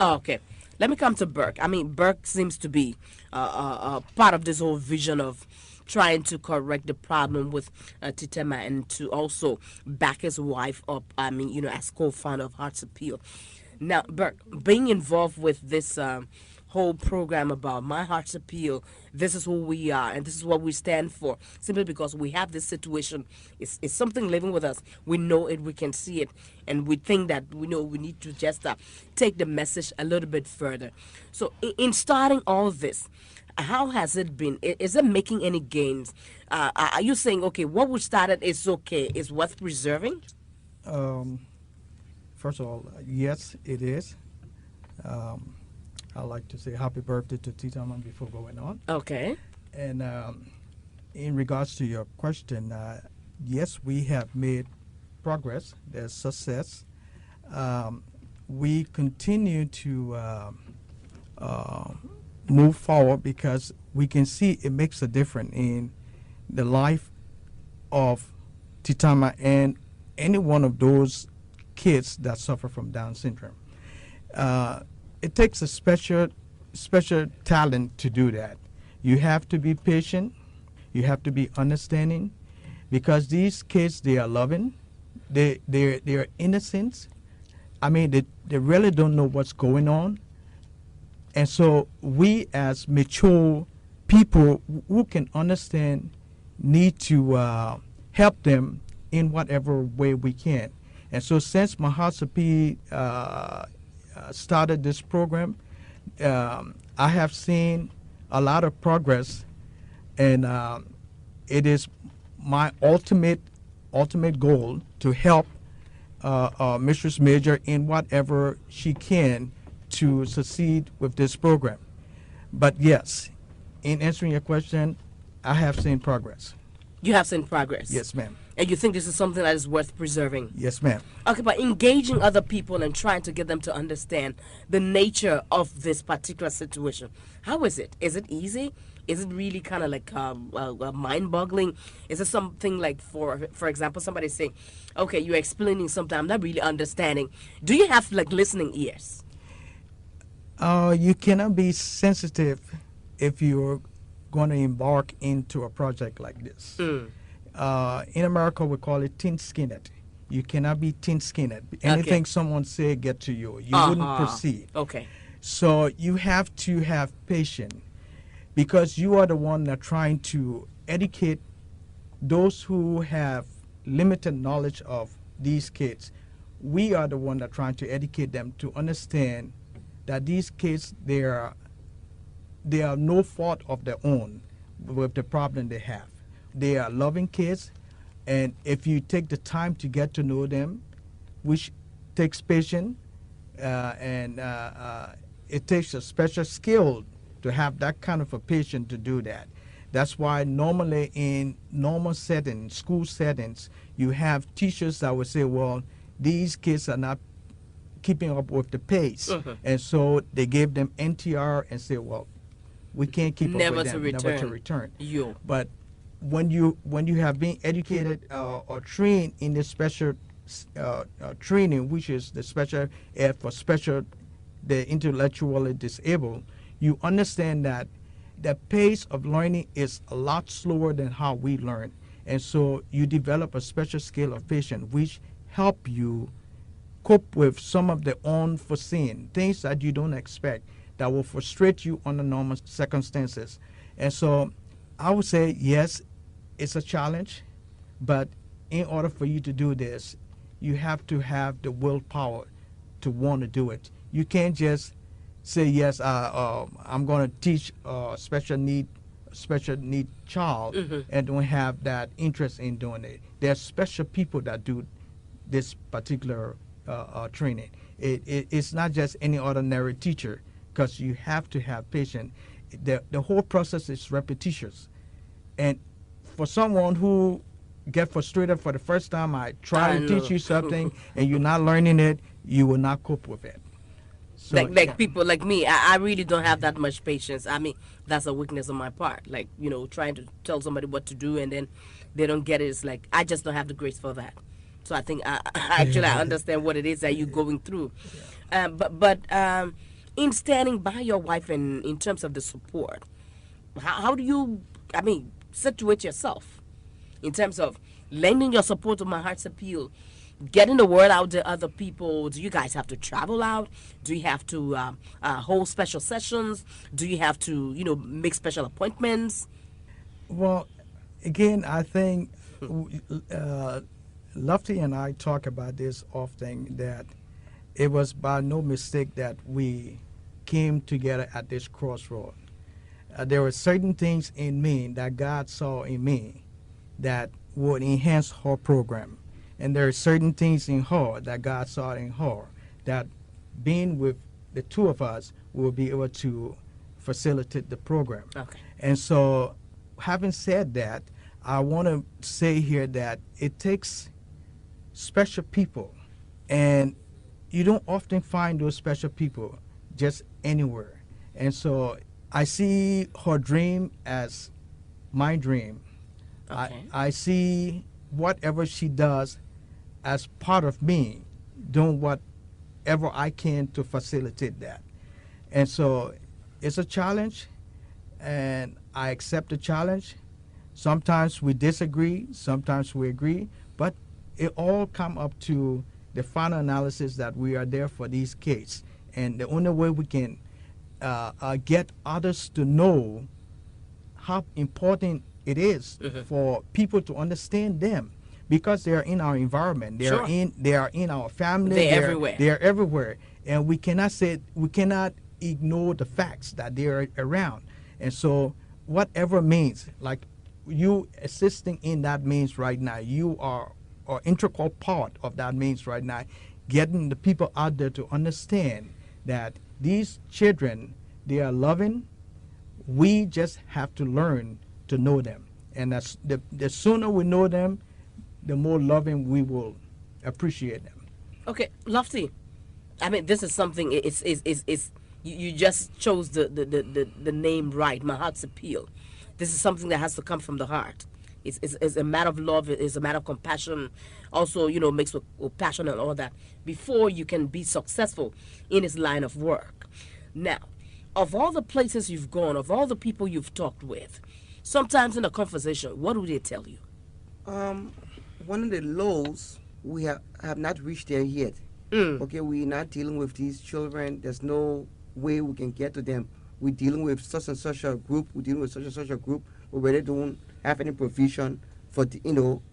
Oh, okay. Let me come to Burke. I mean, Burke seems to be part of this whole vision of trying to correct the problem with Titema and to also back his wife up. I mean, as co-founder of Hearts Appeal. Now, Burke, being involved with this whole program about My Heart's Appeal, this is who we are and this is what we stand for. Simply because we have this situation, it's something living with us. We know it, we can see it, and we think that we know we need to just take the message a little bit further. So, in starting all this, how has it been? Is it making any gains? Are you saying, okay, what we started is okay, is worth preserving? Um, First of all, yes, it is. Um, I'd like to say happy birthday to Titaman before going on. Okay. And in regards to your question, yes, we have made progress. There's success. We continue to uh, move forward because we can see it makes a difference in the life of Titama and any one of those kids that suffer from Down syndrome. It takes a special talent to do that. You have to be patient. You have to be understanding, because these kids, they are loving. They are innocent. I mean, they really don't know what's going on. And so we as mature people who can understand need to help them in whatever way we can. And so since Mahasapi started this program, I have seen a lot of progress, and it is my ultimate goal to help Mistress Major in whatever she can to succeed with this program. But yes, in answering your question, I have seen progress. You have seen progress. Yes, ma'am. And you think this is something that is worth preserving? Yes, ma'am. Okay, but engaging other people and trying to get them to understand the nature of this particular situation, how is it? Is it easy? Is it really kind of like mind-boggling? Is it something like, for example, somebody saying, okay, you're explaining something, I'm not really understanding. Do you have like listening ears? You cannot be sensitive if you're going to embark into a project like this. In America, we call it thin-skinned. You cannot be thin-skinned. Anything someone say get to you. You wouldn't proceed. Okay. So you have to have patience, because you are the one that trying to educate those who have limited knowledge of these kids. We are the one that trying to educate them to understand that these kids, they are no fault of their own with the problem they have. They are loving kids, and if you take the time to get to know them, which takes patience, and it takes a special skill to have that kind of a patience to do that. That's why normally in normal settings, school settings, you have teachers that would say, well, these kids are not keeping up with the pace. And so they gave them NTR and say, well, we can't keep up with them, never to return. But when you have been educated or trained in this special training, which is the special ed for the intellectually disabled, you understand that the pace of learning is a lot slower than how we learn. And so you develop a special skill of patience, which help you cope with some of the unforeseen things that you don't expect that will frustrate you under normal circumstances. And so I would say, yes, it's a challenge, but in order for you to do this, you have to have the willpower to want to do it. You can't just say, yes, I'm going to teach a special need child and don't have that interest in doing it. There are special people that do this particular training. It's not just any ordinary teacher, because you have to have patience. The whole process is repetitious. And for someone who get frustrated for the first time, I try to teach you something and you're not learning it, you will not cope with it. So, like people like me, I really don't have that much patience. I mean, that's a weakness on my part. Like, trying to tell somebody what to do and then they don't get it. It's like, I just don't have the grace for that. So I think I understand what it is that you're going through. But in standing by your wife in terms of the support, how do you, I mean, situate yourself in terms of lending your support to My Heart's Appeal, getting the word out to other people? Do you guys have to travel out? Do you have to hold special sessions? Do you have to, make special appointments? Well, again, I think uh, Lofty and I talk about this often, that it was by no mistake that we came together at this crossroad. There were certain things in me that God saw in me that would enhance her program. And there are certain things in her that God saw in her that being with the two of us will be able to facilitate the program. Okay. And so, having said that, I want to say here that it takes special people, and you don't often find those special people just anywhere. And so, I see her dream as my dream. Okay. I see whatever she does as part of me, doing whatever I can to facilitate that. And so it's a challenge, and I accept the challenge. Sometimes we disagree, sometimes we agree, but it all come up to the final analysis that we are there for these kids. And the only way we can get others to know how important it is for people to understand them, because they are in our environment, Sure. they are in our family, They're everywhere. they are everywhere, and we cannot ignore the facts that they are around. And so whatever means, like you assisting in that means right now, you are an integral part of that means right now, getting the people out there to understand that these children, they are loving. We just have to learn to know them, and that's the sooner we know them, the more loving we will appreciate them. Okay, Lofty. I mean, this is something. It's you just chose the name right. My Heart's Appeal. This is something that has to come from the heart. It's a matter of love. It's a matter of compassion. Also, mixed with passion and all that. Before you can be successful in this line of work. Now, of all the places you've gone, of all the people you've talked with, sometimes in a conversation, what do they tell you? Um, One of the lows, we have not reached there yet. Mm. Okay, we're not dealing with these children. There's no way we can get to them. We're dealing with such and such a group. We're dealing with such and such a group. We really don't have any provision for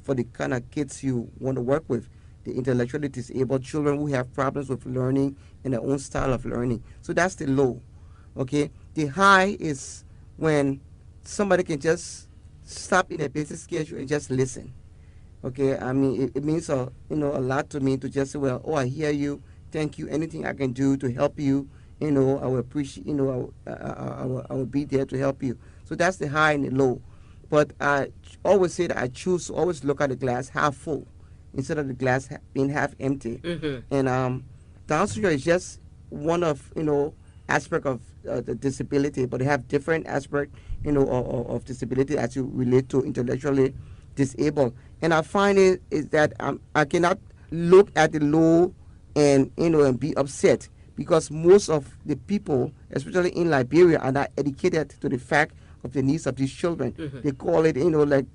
for the kind of kids you want to work with. The intellectually disabled children who have problems with learning and their own style of learning. So that's the low. Okay, the high is when somebody can just stop in a busy schedule and just listen. Okay, I mean, it means a lot to me to just say, well, oh, I hear you, thank you, anything I can do to help you, I will appreciate, I will be there to help you. So that's the high and the low. But I always say that I choose to always look at the glass half full instead of the glass being half empty. Mm-hmm. And Down syndrome is just one of, aspect of the disability, but they have different aspect, of disability as you relate to intellectually disabled. And I find it is that I cannot look at the low and be upset, because most of the people, especially in Liberia, are not educated to the fact of the needs of these children. Mm-hmm. They call it, like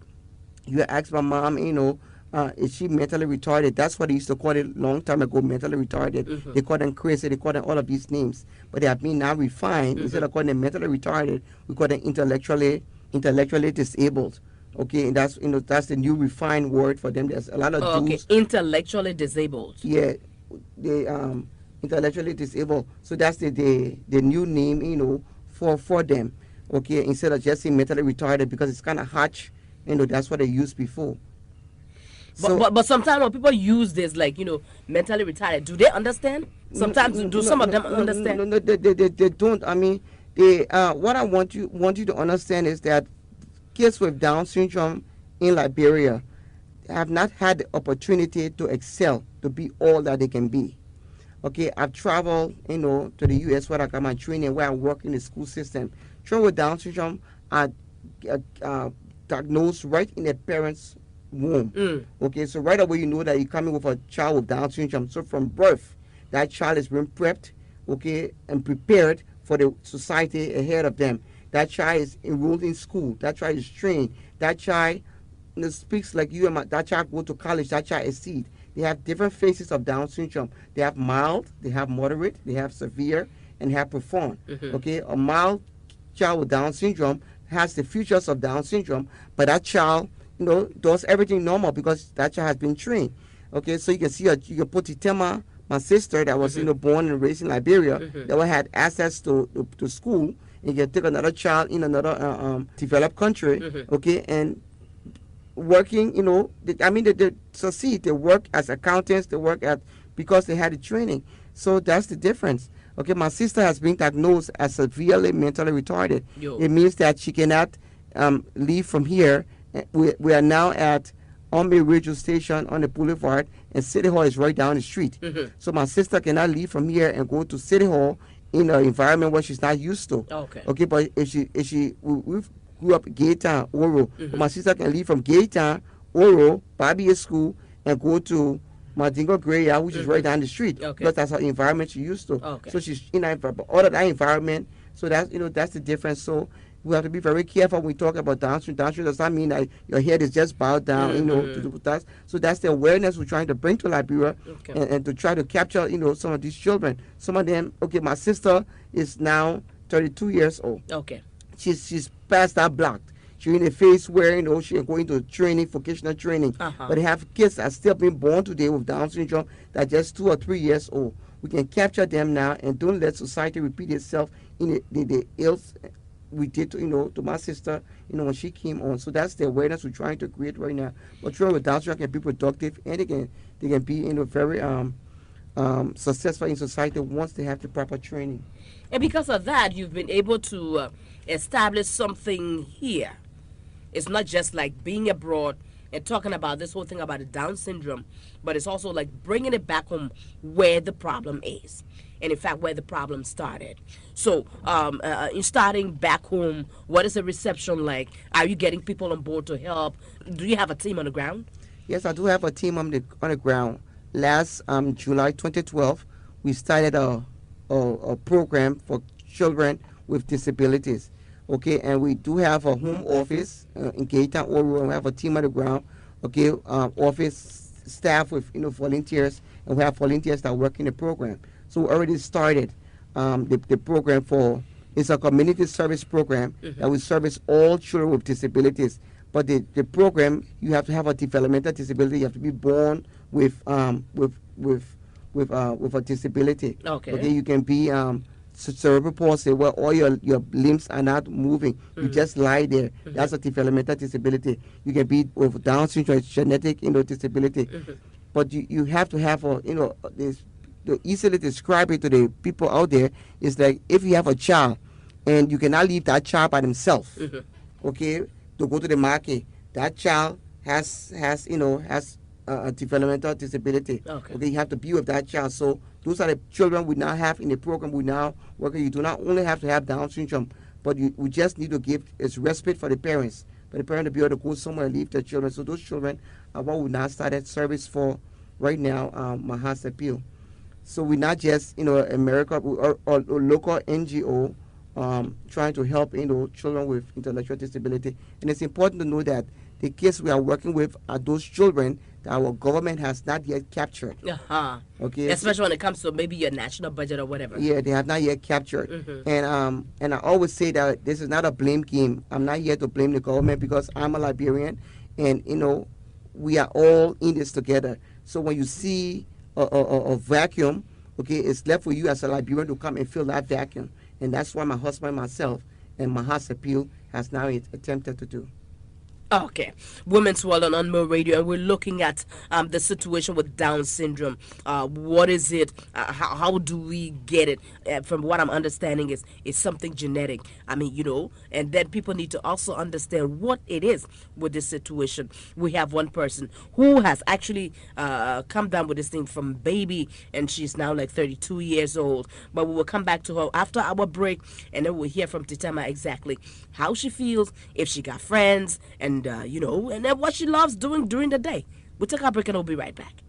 you ask my mom, is she mentally retarded? That's what they used to call it long time ago, mentally retarded. Mm-hmm. They call them crazy, they call them all of these names. But they have been now refined. Mm-hmm. Instead of calling them mentally retarded, we call them intellectually disabled. Okay, and that's the new refined word for them. There's a lot of Okay, dudes. intellectually disabled. Yeah, they intellectually disabled. So that's the new name, for them. Okay, instead of just saying mentally retarded, because it's kind of harsh. That's what they used before. But sometimes when people use this, like, mentally retarded, do they understand? Sometimes do some of them understand? No, they don't. I mean, what I want you to understand is that kids with Down syndrome in Liberia have not had the opportunity to excel, to be all that they can be. Okay, I've traveled, to the U.S. where I got my training, where I work in the school system. Children with Down syndrome are diagnosed right in their parents' womb. Mm. Okay, so right away you know that you're coming with a child with Down syndrome. So from birth, that child is being prepped, okay, and prepared for the society ahead of them. That child is enrolled in school. That child is trained. That child speaks like you and that child go to college. That child exceed. They have different phases of Down syndrome. They have mild, they have moderate, they have severe, and have profound. Okay, a mild child with Down syndrome has the features of Down syndrome, but that child, does everything normal because that child has been trained. Okay, so you can see, you can put Itema, my sister that was, born and raised in Liberia, that had access to school. And you can take another child in another developed country, okay, and working, they succeed. They work as accountants. They work because they had the training. So that's the difference. Okay, my sister has been diagnosed as severely mentally retarded. Yo. It means that she cannot leave from here. We are now at Ombe Radio Station on the boulevard, and City Hall is right down the street. So my sister cannot leave from here and go to City Hall in an environment where she's not used to. Okay. Okay, but if we grew up Gaytown, Oro. My sister can leave from Gaytown, Oro, Bobby School, and go to Madingo Graya, which is right down the street. Okay. Because that's her environment she's used to. Okay. So she's in that environment. But out of that environment, so that's that's the difference. So we have to be very careful when we talk about Down syndrome. Down syndrome does not mean that your head is just bowed down, to do that. So that's the awareness we're trying to bring to Liberia, and to try to capture, some of these children. Some of them, okay, my sister is now 32 years old. Okay. She's past that block. She's in a phase where she's going to training, vocational training. But they have kids that are still being born today with Down syndrome that are just 2 or 3 years old. We can capture them now and don't let society repeat itself in the ills we did to my sister when she came on. So that's the awareness we're trying to create right now. But children with Down syndrome can be productive, and they can be very successful in society once they have the proper training. And because of that, you've been able to establish something here. It's not just like being abroad and talking about this whole thing about the Down syndrome, but it's also like bringing it back home where the problem is, and in fact where the problem started. So in starting back home, what is the reception like? Are you getting people on board to help? Do you have a team on the ground? Yes, I do have a team on the ground. Last July 2012, we started a program for children with disabilities. Okay, and we do have a home office in Gaytown, Oro, and we have a team on the ground. Okay, office staff with volunteers, and we have volunteers that work in the program. So we already started the program it's a community service program that will service all children with disabilities. But the program, you have to have a developmental disability. You have to be born with a disability. Okay. You can be cerebral palsy, where all your limbs are not moving. You just lie there. That's a developmental disability. You can be with Down syndrome, it's genetic, disability. But you have to have this. To easily describe it to the people out there is like if you have a child and you cannot leave that child by themselves, okay, to go to the market. That child has a developmental disability. Okay, you have to be with that child. So those are the children we now have in the program. We now work. You do not only have to have Down syndrome, but we just need to give respite for the parents. For the parent to be able to go somewhere and leave their children. So those children are what we now started service for right now, Mahas Appeal. So we're not just, America or local NGO trying to help, children with intellectual disability. And it's important to know that the kids we are working with are those children that our government has not yet captured. Okay. Especially when it comes to maybe your national budget or whatever. Yeah, they have not yet captured. And I always say that this is not a blame game. I'm not here to blame the government because I'm a Liberian, and we are all in this together. So when you see a vacuum, okay, it's left for you as a Liberian to come and fill that vacuum. And that's what my husband, myself, and Mahas Appeal has now attempted to do. Okay, Women's World on Unmo Radio, and we're looking at the situation with Down syndrome. What is it? How do we get it? From what I'm understanding, is something genetic. I mean, and then people need to also understand what it is with this situation. We have one person who has actually come down with this thing from baby, and she's now like 32 years old. But we will come back to her after our break, and then we'll hear from Titema exactly how she feels, if she got friends, and then what she loves doing during the day. We'll take our break and we'll be right back.